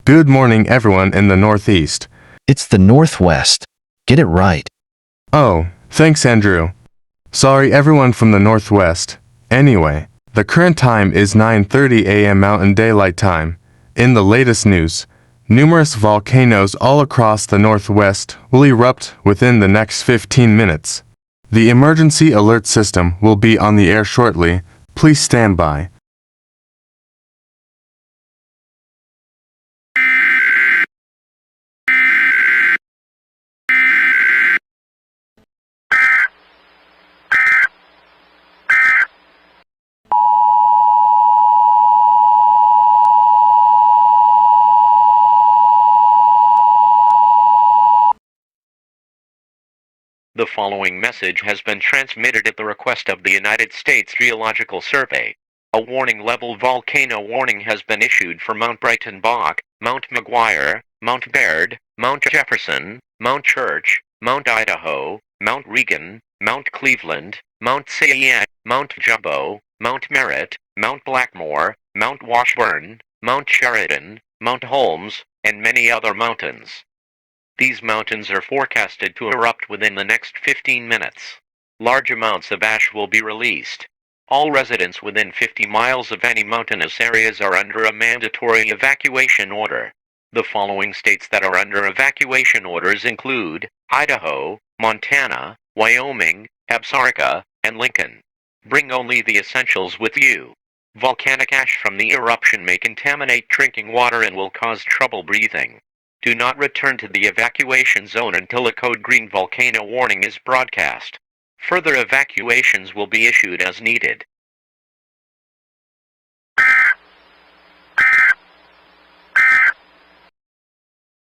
Good morning, everyone in the Northeast. It's the Northwest. Get it right. Oh, thanks, Andrew. Sorry, everyone from the Northwest. Anyway, the current time is 9:30 a.m. Mountain Daylight Time. In the latest news, numerous volcanoes all across the Northwest will erupt within the next 15 minutes. The emergency alert system will be on the air shortly. Please stand by. The following message has been transmitted at the request of the United States Geological Survey. A warning level volcano warning has been issued for Mount Breitenbach, Mount McGuire, Mount Baird, Mount Jefferson, Mount Church, Mount Idaho, Mount Regan, Mount Cleveland, Mount Sayette, Mount Jumbo, Mount Merritt, Mount Blackmore, Mount Washburn, Mount Sheridan, Mount Holmes, and many other mountains. These mountains are forecasted to erupt within the next 15 minutes. Large amounts of ash will be released. All residents within 50 miles of any mountainous areas are under a mandatory evacuation order. The following states that are under evacuation orders include Idaho, Montana, Wyoming, Absaroka, and Lincoln. Bring only the essentials with you. Volcanic ash from the eruption may contaminate drinking water and will cause trouble breathing. Do not return to the evacuation zone until a code green volcano warning is broadcast. Further evacuations will be issued as needed.